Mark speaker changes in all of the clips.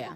Speaker 1: Yeah.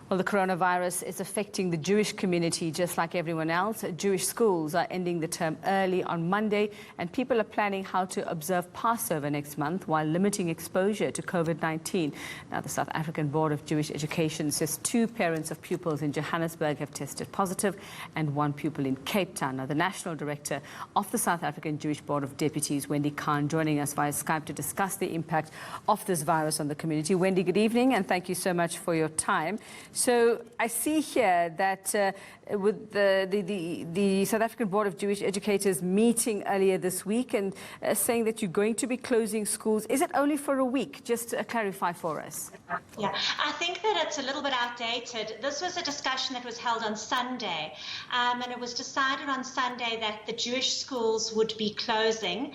Speaker 1: Well, the coronavirus is affecting the Jewish community just like everyone else. Jewish schools are ending the term early on Monday, and people are planning how to observe Passover next month while limiting exposure to COVID-19. Now, the South African Board of Jewish Education says 2 parents of pupils in Johannesburg have tested positive and 1 pupil in Cape Town. Now, the National Director of the South African Jewish Board of Deputies, Wendy Khan, joining us via Skype to discuss the impact of this virus on the community. Wendy, good evening, and thank you so much for your time. So I see here that with the South African Board of Jewish Educators meeting earlier this week and saying that you're going to be closing schools. Is it only for a week? Just to clarify for us.
Speaker 2: Yeah, I think that it's a little bit outdated. This was a discussion that was held on Sunday, and it was decided on Sunday that the Jewish schools would be closing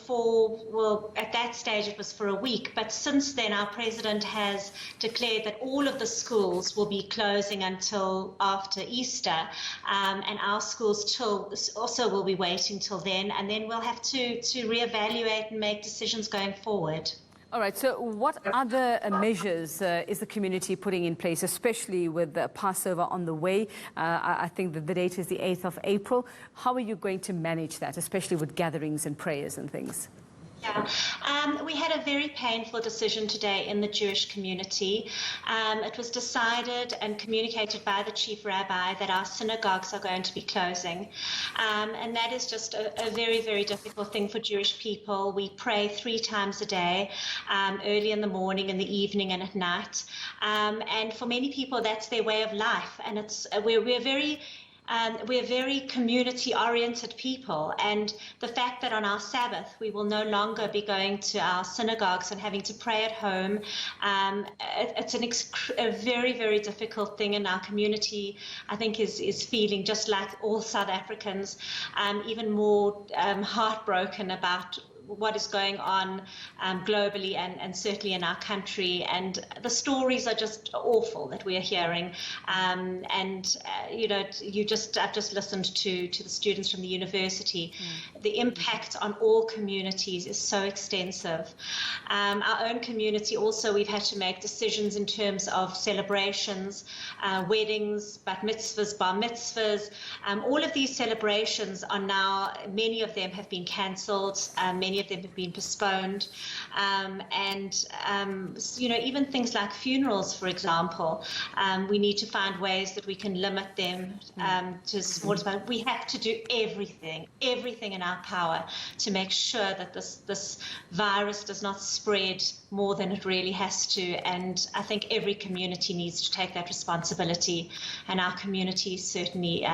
Speaker 2: well, at that stage it was for a week, but since then our president has declared that all of the schools will be closing until after Easter, and our schools also will be waiting till then, and then we'll have to reevaluate and make decisions going forward.
Speaker 1: All right, so what other measures is the community putting in place, especially with the Passover on the way? I think that the date is the 8th of April. How are you going to manage that, especially with gatherings and prayers and things?
Speaker 2: Yeah, we had a very painful decision today in the Jewish community. It was decided and communicated by the chief rabbi that our synagogues are going to be closing. And that is just a very, very difficult thing for Jewish people. We pray 3 times a day, early in the morning, in the evening, and at night. And for many people, that's their way of life. And we're very community-oriented people, and the fact that on our Sabbath we will no longer be going to our synagogues and having to pray at home, it's a very, very difficult thing, and our community, I think, is feeling, just like all South Africans, even more heartbroken about what is going on globally and certainly in our country, and the stories are just awful that we are hearing. I've just listened to the students from the university. The impact on all communities is so extensive. Our own community also, we've had to make decisions in terms of celebrations, weddings, bat mitzvahs, bar mitzvahs. All of these celebrations are now, many of them have been cancelled, many of them have been postponed, even things like funerals, for example, we need to find ways that we can limit them to small amount. We have to do everything in our power to make sure that this virus does not spread more than it really has to, and I think every community needs to take that responsibility, and our community is certainly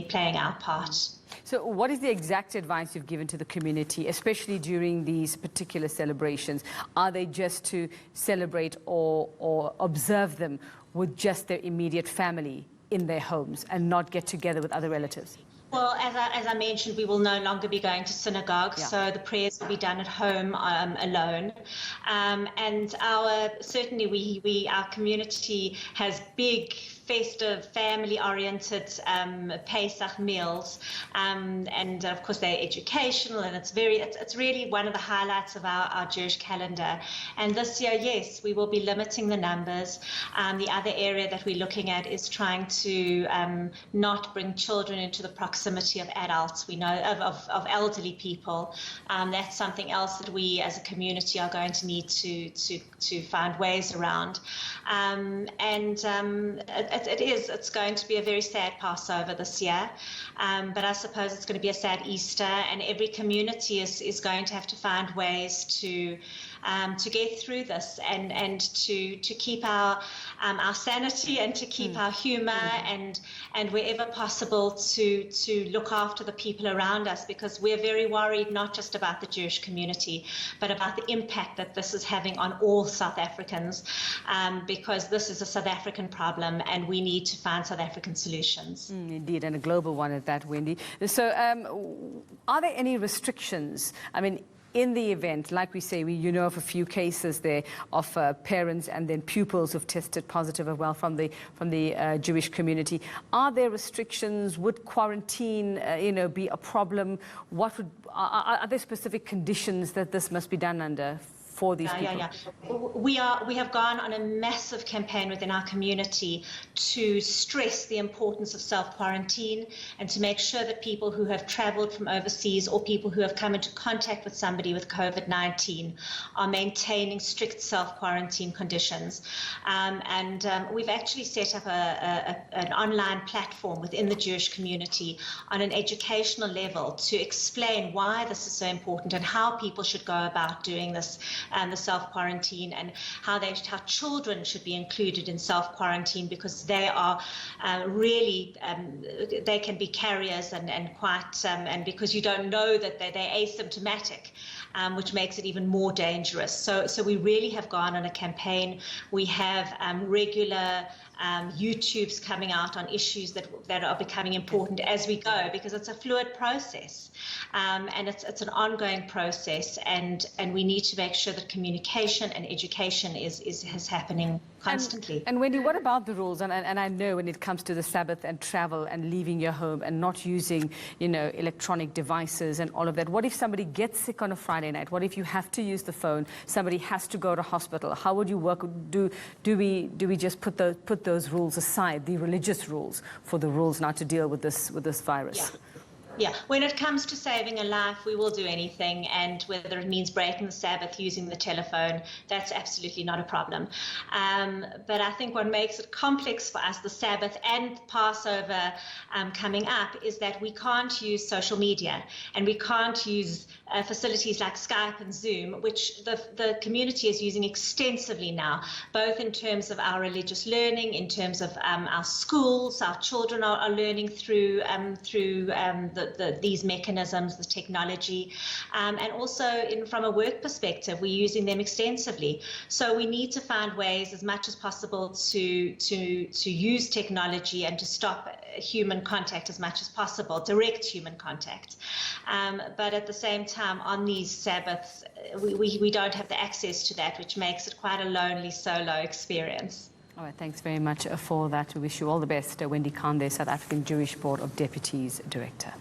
Speaker 2: playing our part.
Speaker 1: So what is the exact advice you've given to the community, especially during these particular celebrations? Are they just to celebrate or observe them with just their immediate family in their homes and not get together with other relatives?
Speaker 2: Well, as I mentioned, we will no longer be going to synagogues, so the prayers will be done at home alone. And our community has big, festive, family-oriented Pesach meals, and of course they're educational, and it's really one of the highlights of our Jewish calendar. And this year, yes, we will be limiting the numbers. The other area that we're looking at is trying to not bring children into the proximity of adults. We know of elderly people. That's something else that we as a community are going to need to find ways around. It's going to be a very sad Passover this year, but I suppose it's going to be a sad Easter, and every community is going to have to find ways to get through this and to keep our sanity and to keep our humour and wherever possible to look after the people around us, because we're very worried not just about the Jewish community but about the impact that this is having on all South Africans, because this is a South African problem and we need to find South African solutions.
Speaker 1: Indeed, and a global one at that, Wendy. So are there any restrictions? I mean, in the event, like we say, you know of a few cases there of parents and then pupils who've tested positive as well from the Jewish community. Are there restrictions? Would quarantine, be a problem? Are there specific conditions that this must be done under for these people?
Speaker 2: We have gone on a massive campaign within our community to stress the importance of self-quarantine and to make sure that people who have traveled from overseas or people who have come into contact with somebody with COVID-19 are maintaining strict self-quarantine conditions. We've actually set up an online platform within the Jewish community on an educational level to explain why this is so important and how people should go about doing this, the self-quarantine, and how children should be included in self-quarantine, because they are really, they can be carriers and quite, and because you don't know that they're asymptomatic, which makes it even more dangerous. So we really have gone on a campaign. We have regular YouTubes coming out on issues that are becoming important as we go, because it's a fluid process, and it's an ongoing process, and we need to make sure that communication and education is happening constantly.
Speaker 1: And Wendy, what about the rules? And I know when it comes to the Sabbath and travel and leaving your home and not using, electronic devices and all of that. What if somebody gets sick on a Friday night? What if you have to use the phone? Somebody has to go to hospital. How would you work? Do we just put those rules aside, the religious rules, for the rules now to deal with this virus?
Speaker 2: Yeah, when it comes to saving a life, we will do anything, and whether it means breaking the Sabbath, using the telephone, that's absolutely not a problem. But I think what makes it complex for us, the Sabbath and Passover coming up, is that we can't use social media, and we can't use facilities like Skype and Zoom, which the community is using extensively now, both in terms of our religious learning, in terms of our schools. Our children are learning through these mechanisms, the technology, and also from a work perspective, we're using them extensively. So we need to find ways as much as possible to use technology and to stop human contact as much as possible, direct human contact. But at the same time, on these Sabbaths, we don't have the access to that, which makes it quite a lonely solo experience.
Speaker 1: All right, thanks very much for that. We wish you all the best. Wendy Khan, South African Jewish Board of Deputies Director.